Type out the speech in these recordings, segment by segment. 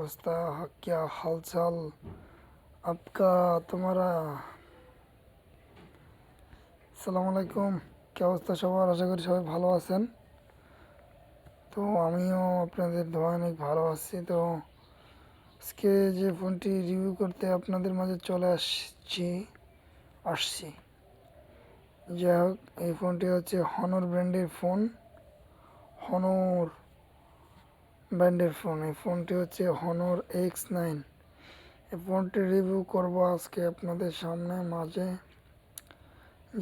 अवस्था क्या हालचाल आपका तुम्हारा সালাম আলাইকুম। কি অবস্থা সবার? আশা করি সবাই ভালো আছেন। তো আমিও আপনাদের দোয়া অনেক ভালো আছি। তো আজকে যে ফোনটি রিভিউ করতে আপনাদের মাঝে চলে আসছি যাই হোক, এই ফোনটি হচ্ছে হনর ব্র্যান্ডের ফোন। হনর ব্র্যান্ডের ফোন, এই ফোনটি হচ্ছে হনর X9। এই ফোনটি রিভিউ করব আজকে আপনাদের সামনে মাঝে।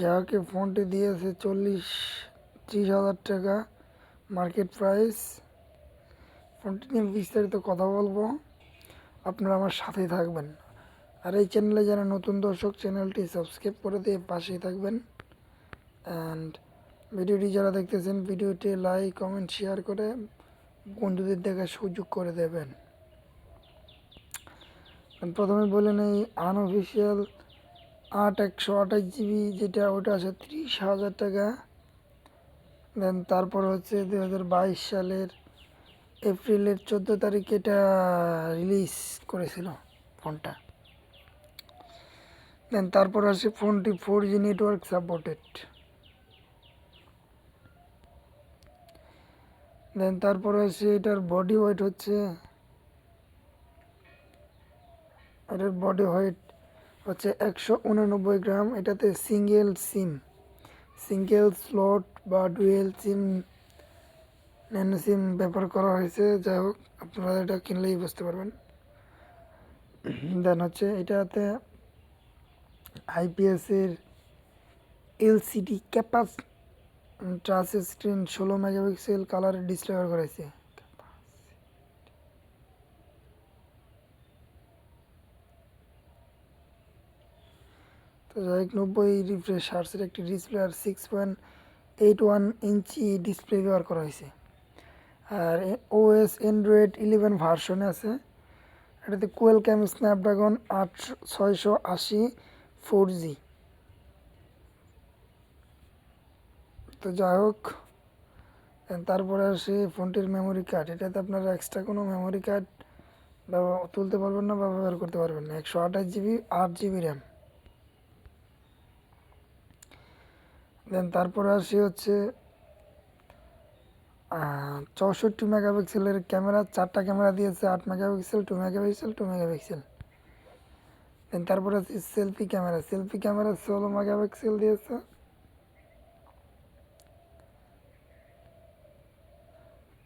যাকে ফোনটি দিয়েছে 30-30 হাজার টাকা মার্কেট প্রাইস। ফোনটি নিয়ে বিস্তারিত কথা বলবো, আপনারা আমার সাথেই থাকবেন। আর এই চ্যানেলে যারা নতুন দর্শক, চ্যানেলটি সাবস্ক্রাইব করে দিয়ে পাশেই থাকবেন। অ্যান্ড ভিডিওটি যারা দেখতেছেন, ভিডিওটি লাইক কমেন্ট শেয়ার করে বন্ধুদের দেখার সুযোগ করে দেবেন। প্রথমে বলে নেই, আনঅফিসিয়াল 128GB যেটা, ওটা আছে 30,000 টাকা। দেন তারপর হচ্ছে 2022 সালের এপ্রিলের 14 তারিখে এটা রিলিজ করেছিল ফোনটা। দেন তারপর আসে ফোনটি 4G নেটওয়ার্ক সাপোর্টেড। দেন তারপর আসে এটার বডি ওয়েট হচ্ছে, এটার বডি ওয়েট হচ্ছে 189 গ্রাম। এটাতে সিঙ্গেল স্লট বা ডুয়েল সিম, ন্যানো সিম ব্যবহার করা হয়েছে। যাই হোক, আপনারা এটা কিনলেই বুঝতে পারবেন। দেন হচ্ছে এটাতে আইপিএসের এলসিডি ক্যাপাস টাচ স্ক্রিন 16 মেগাপিক্সেল কালারের ডিসপ্লে ব্যবহার করেছে। তো যাই হোক, 90 রিফ্রেশ হার্টসের একটি ডিসপ্লে আর 6.81 ইঞ্চি ডিসপ্লে ব্যবহার করা হয়েছে। আর ওএস অ্যান্ড্রয়েড 11 ভার্সনে আছে। এটাতে কোয়েলক্যাম স্ন্যাপড্রাগন 680 4G। তো যাই হোক, তারপরে আসে ফোনটির মেমোরি কার্ড। এটাতে আপনারা এক্সট্রা কোনো মেমোরি কার্ড তুলতে পারবেন না বা ব্যবহার করতে পারবেন না। 128GB 8GB RAM. দেন তারপরে আসি হচ্ছে 64 মেগাপিক্সেলের ক্যামেরা, 4টা ক্যামেরা দিয়েছে, 8 মেগাপিক্সেল, 2 মেগাপিক্সেল, 2 মেগাপিক্সেল। দেন তারপরে আছে সেলফি ক্যামেরা 16 মেগাপিক্সেল দিয়েছে।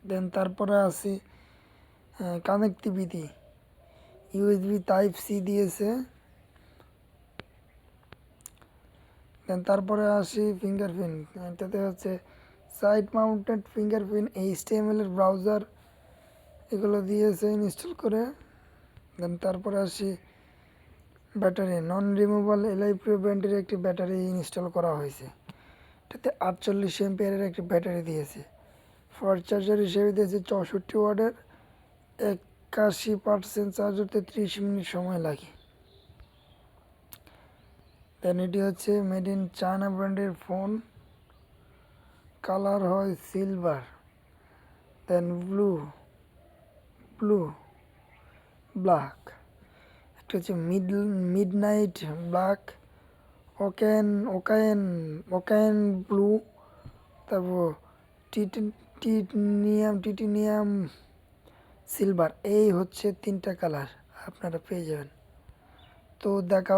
দেন তারপরে আসি কানেক্টিভিটি, ইউএসবি টাইপ সি দিয়েছে। দেন তারপরে আসি ফিঙ্গারপ্রিন্ট। এটাতে হচ্ছে সাইড মাউন্টেড ফিঙ্গারপ্রিন্ট, HTML এর ব্রাউজার, এগুলো দিয়েছে ইনস্টল করে। দেন তারপরে আসি ব্যাটারি, নন রিমুভাল এলআই প্রো ব্র্যান্ডের একটি ব্যাটারি ইনস্টল করা হয়েছে। এটাতে 48 এম্পিয়ারের একটি ব্যাটারি দিয়েছে। ফাস্ট চার্জার হিসেবে দিয়েছে 64 ওয়াটের। 81% চার্জ হতে 30 মিনিট সময় লাগে। দেন এটি হচ্ছে মেড ইন চায়না ব্র্যান্ডের ফোন। কালার হয় সিলভার, দেন ব্লু, ব্ল্যাক, একটা হচ্ছে মিডনাইট ব্ল্যাক, ওকেন ওকায়েন ওকায়েন ব্লু, তারপর টিটিনিয়াম সিলভার। এই হচ্ছে 3টা কালার আপনারা পেয়ে যাবেন। তো দেখা